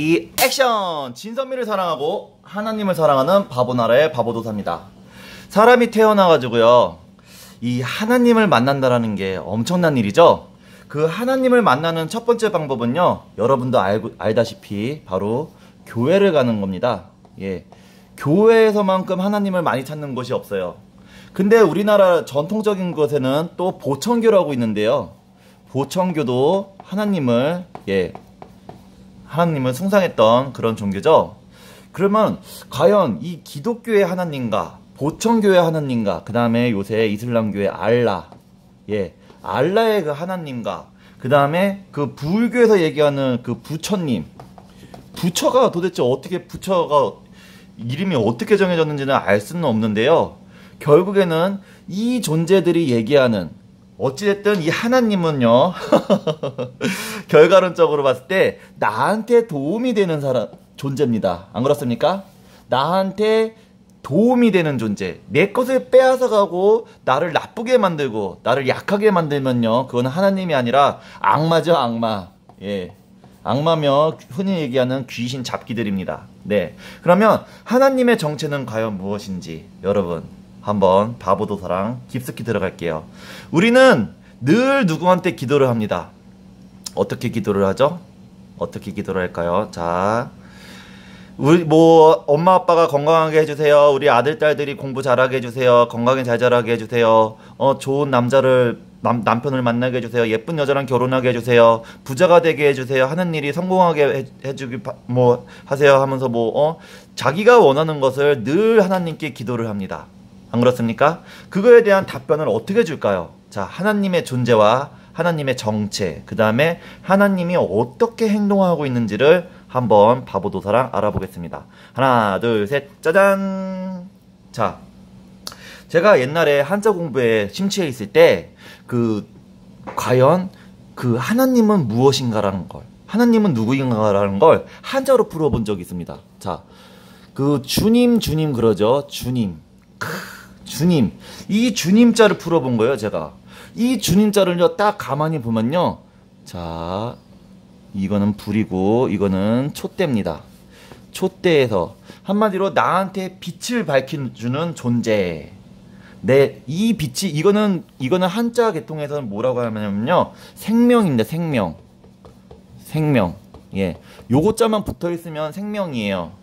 이 액션! 진선미를 사랑하고 하나님을 사랑하는 바보나라의 바보도사입니다. 사람이 태어나가지고요, 이 하나님을 만난다라는 게 엄청난 일이죠. 그 하나님을 만나는 첫 번째 방법은요, 여러분도 알다시피 바로 교회를 가는 겁니다. 예, 교회에서만큼 하나님을 많이 찾는 곳이 없어요. 근데 우리나라 전통적인 곳에는 또 보천교라고 있는데요, 보천교도 하나님을 숭상했던 그런 종교죠. 그러면 과연 이 기독교의 하나님과 보천교의 하나님과 그 다음에 요새 이슬람교의 알라의 그 하나님과 그 다음에 그 불교에서 얘기하는 그 부처님, 부처가 도대체 어떻게, 부처가 이름이 어떻게 정해졌는지는 알 수는 없는데요, 결국에는 이 존재들이 얘기하는, 어찌됐든 이 하나님은요 결과론적으로 봤을 때 나한테 도움이 되는 존재입니다. 안 그렇습니까? 나한테 도움이 되는 존재, 내 것을 빼앗아가고 나를 나쁘게 만들고 나를 약하게 만들면요, 그건 하나님이 아니라 악마죠. 악마. 예, 악마며 흔히 얘기하는 귀신 잡기들입니다. 네, 그러면 하나님의 정체는 과연 무엇인지 여러분 한번 바보도사랑 깊숙이 들어갈게요. 우리는 늘 누구한테 기도를 합니다. 어떻게 기도를 하죠? 어떻게 기도를 할까요? 자, 우리 엄마 아빠가 건강하게 해주세요. 우리 아들 딸들이 공부 잘하게 해주세요. 건강에 잘 자라게 해주세요. 좋은 남자를 남편을 만나게 해주세요. 예쁜 여자랑 결혼하게 해주세요. 부자가 되게 해주세요. 하는 일이 성공하게 해주기 하세요 하면서 자기가 원하는 것을 늘 하나님께 기도를 합니다. 안 그렇습니까? 그거에 대한 답변을 어떻게 줄까요? 자, 하나님의 존재와 하나님의 정체, 그 다음에 하나님이 어떻게 행동하고 있는지를 한번 바보도사랑 알아보겠습니다. 하나, 둘, 셋, 짜잔! 자, 제가 옛날에 한자 공부에 심취해 있을 때 과연 그 하나님은 무엇인가라는 걸, 하나님은 누구인가라는 걸 한자로 풀어본 적이 있습니다. 자, 그 주님 그러죠. 주님. 이 주님자를 풀어본 거예요. 제가 이 주님자를요 딱 가만히 보면요, 자, 이거는 불이고 이거는 촛대입니다. 촛대에서 한마디로 나한테 빛을 밝혀주는 존재, 이 빛이, 이거는 한자 계통에서는 뭐라고 하냐면요, 생명입니다. 생명. 예, 요거 자만 붙어 있으면 생명이에요.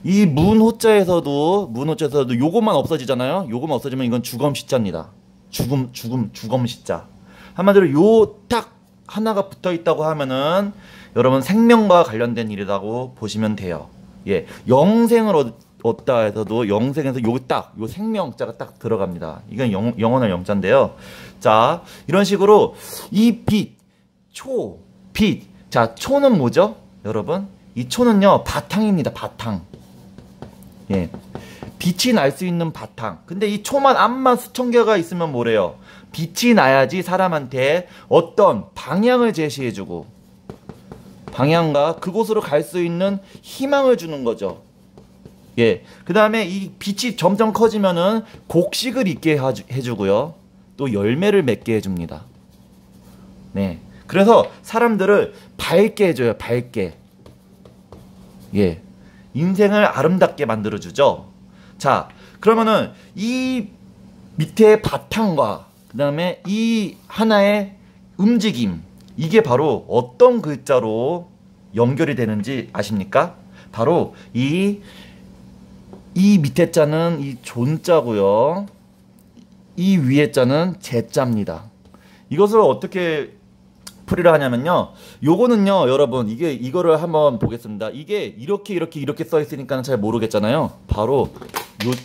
이 문호자에서도 요것만 없어지잖아요. 요것만 없어지면 이건 주검시자입니다. 주검시자. 한마디로 요 딱 하나가 붙어 있다고 하면은 여러분 생명과 관련된 일이라고 보시면 돼요. 예, 영생을 얻다 해서도 영생에서 요 생명자가 딱 들어갑니다. 이건 영원한 영자인데요. 자, 이런 식으로 이 빛, 빛. 자, 초는 뭐죠? 여러분, 이 초는요 바탕입니다. 바탕. 예, 빛이 날 수 있는 바탕. 근데 이 초만 암만 수천 개가 있으면 뭐래요? 빛이 나야지 사람한테 어떤 방향을 제시해주고 방향과 그곳으로 갈 수 있는 희망을 주는 거죠. 예, 그 다음에 이 빛이 점점 커지면은 곡식을 있게 해주고요, 또 열매를 맺게 해줍니다. 네, 그래서 사람들을 밝게 해줘요. 밝게. 예, 인생을 아름답게 만들어주죠. 자, 그러면은 이 밑에 바탕과 그 다음에 이 하나의 움직임, 이게 바로 어떤 글자로 연결이 되는지 아십니까? 바로 이 밑에 자는 이 존자고요, 이 위에 자는 제자입니다. 이것을 어떻게 풀이를 하냐면요, 요거는요 여러분, 이거를 한번 보겠습니다. 이게 이렇게 써 있으니까 잘 모르겠잖아요. 바로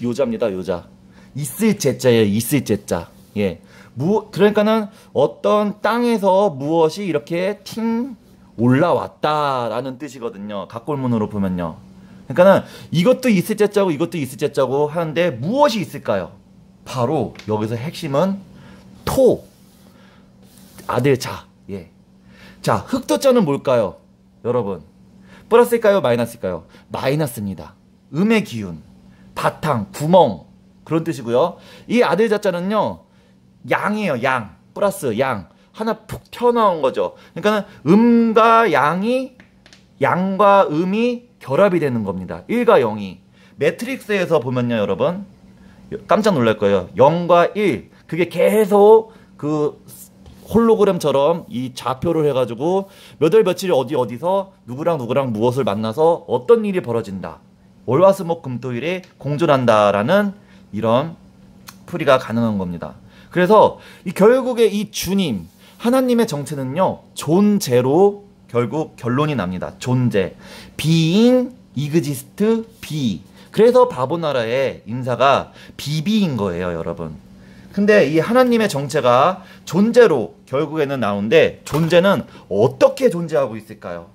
요자입니다. 요자. 있을 제자예요. 있을 제자. 예, 그러니까는 어떤 땅에서 무엇이 이렇게 팅 올라왔다라는 뜻이거든요. 각골문으로 보면요. 그러니까는 이것도 있을 제자고 이것도 있을 제자고 하는데 무엇이 있을까요? 바로 여기서 핵심은 아들 자. 예. 자, 흑도자는 뭘까요? 여러분, 플러스일까요? 마이너스일까요? 마이너스입니다. 음의 기운, 바탕, 구멍, 그런 뜻이고요. 이 아들 자자는요 양이에요. 양, 플러스 양, 하나 푹 튀어나온 거죠. 그러니까 음과 양이 양과 음이 결합이 되는 겁니다. 1과 0이. 매트릭스에서 보면요, 여러분. 깜짝 놀랄 거예요. 0과 1. 그게 계속 그 홀로그램처럼 이 좌표를 해가지고 몇 월 며칠 어디서 누구랑 무엇을 만나서 어떤 일이 벌어진다. 월화수목금토일에 공존한다라는 이런 풀이가 가능한 겁니다. 그래서 결국에 이 주님, 하나님의 정체는요, 존재로 결국 결론이 납니다. 존재. being, exist, be. 그래서 바보나라의 인사가 비비인 거예요, 여러분. 근데 이 하나님의 정체가 존재로 결국에는 나오는데, 존재는 어떻게 존재하고 있을까요?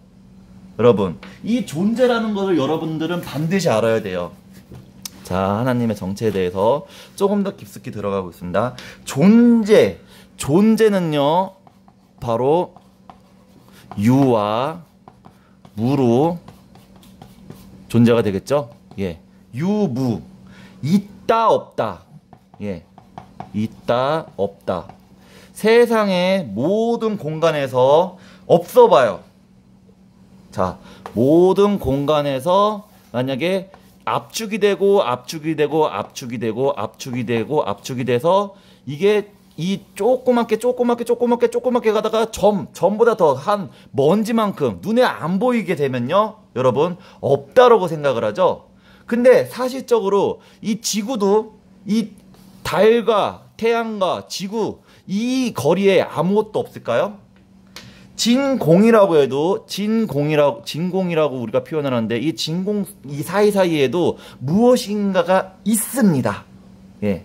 여러분, 이 존재라는 것을 여러분들은 반드시 알아야 돼요. 자, 하나님의 정체에 대해서 조금 더 깊숙이 들어가고 있습니다. 존재는요, 바로 유와 무로 존재가 되겠죠? 예. 유무. 있다, 없다. 예. 있다, 없다. 세상의 모든 공간에서 없어 봐요. 자, 모든 공간에서 만약에 압축이 되고 압축이 되고 압축이 되고 압축이 되고 압축이 돼서 이게 이 조그맣게 가다가 점보다 더 한 먼지만큼 눈에 안 보이게 되면요, 여러분, 없다라고 생각을 하죠. 근데 사실적으로 이 지구도 이 달과 태양과 지구 이 거리에 아무것도 없을까요? 진공이라고 해도 진공이라고 우리가 표현을 하는데, 이 진공 이 사이사이에도 무엇인가가 있습니다. 예.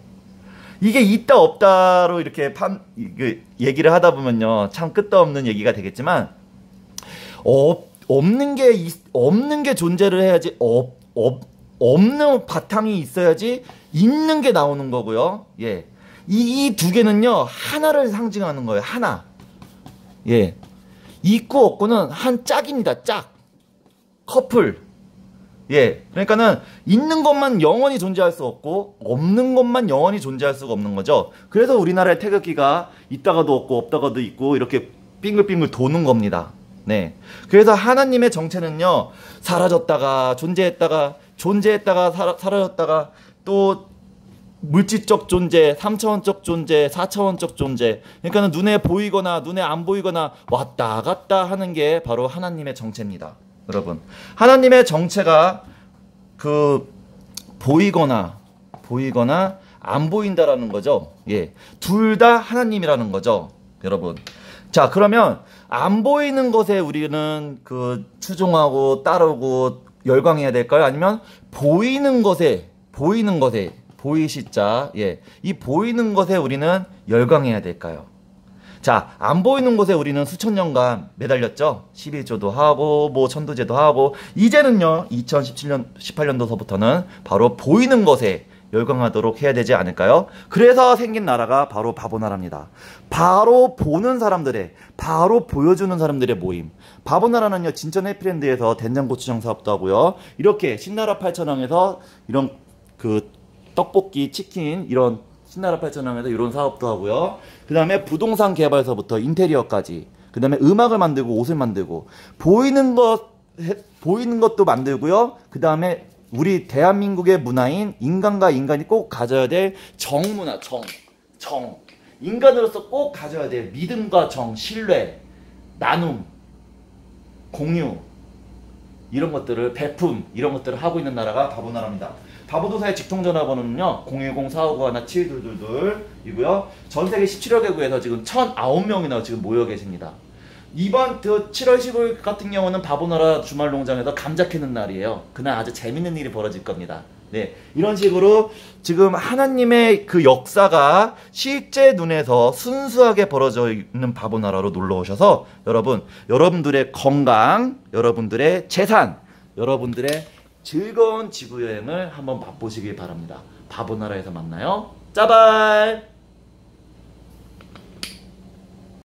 이게 있다 없다로 이렇게 얘기를 하다 보면요, 참 끝도 없는 얘기가 되겠지만, 없는 게 존재를 해야지, 없는 바탕이 있어야지 있는 게 나오는 거고요. 예. 이 두 개는요, 하나를 상징하는 거예요. 하나. 예. 있고 없고는 한 짝입니다. 짝. 커플. 예. 그러니까는 있는 것만 영원히 존재할 수 없고 없는 것만 영원히 존재할 수가 없는 거죠. 그래서 우리나라의 태극기가 있다가도 없고 없다가도 있고 이렇게 빙글빙글 도는 겁니다. 네. 그래서 하나님의 정체는요, 사라졌다가 존재했다가 사라졌다가 또 물질적 존재, 3차원적 존재, 4차원적 존재. 그러니까 눈에 보이거나 눈에 안 보이거나 왔다 갔다 하는 게 바로 하나님의 정체입니다. 여러분, 하나님의 정체가 보이거나 안 보인다라는 거죠. 예, 둘 다 하나님이라는 거죠, 여러분. 자, 그러면 안 보이는 것에 우리는 추종하고 따르고 열광해야 될까요? 아니면 보이는 것에 보이시자, 예, 이 보이는 것에 우리는 열광해야 될까요? 자, 안 보이는 것에 우리는 수천 년간 매달렸죠. 11조도 하고 뭐 천도제도 하고, 이제는요 2018년도서부터는 바로 보이는 것에 열광하도록 해야 되지 않을까요? 그래서 생긴 나라가 바로 바보나라입니다. 바로 보는 사람들의, 바로 보여주는 사람들의 모임. 바보나라는요, 진천 해피랜드에서 된장고추장 사업도 하고요, 이렇게 신나라 8천왕에서 이런 떡볶이, 치킨, 이런 신나라 8천왕에서 이런 사업도 하고요. 그 다음에 부동산 개발서부터 인테리어까지, 그 다음에 음악을 만들고 옷을 만들고, 보이는 것도 만들고요. 그 다음에 우리 대한민국의 문화인 인간과 인간이 꼭 가져야 될 정문화, 정. 인간으로서 꼭 가져야 될 믿음과 정, 신뢰, 나눔, 공유, 이런 것들을, 베품, 이런 것들을 하고 있는 나라가 바보나라입니다. 바보도사의 직통전화번호는요 010-4591-7222이고요. 전세계 17여 개국에서 지금 1009명이나 지금 모여 계십니다. 이번 7월 15일 같은 경우는 바보나라 주말농장에서 감자 캐는 날이에요. 그날 아주 재밌는 일이 벌어질 겁니다. 네, 이런 식으로 지금 하나님의 역사가 실제 눈에서 순수하게 벌어져 있는 바보나라로 놀러 오셔서 여러분들의 건강, 여러분들의 재산, 여러분들의 즐거운 지구여행을 한번 맛보시길 바랍니다. 바보나라에서 만나요. 짜발!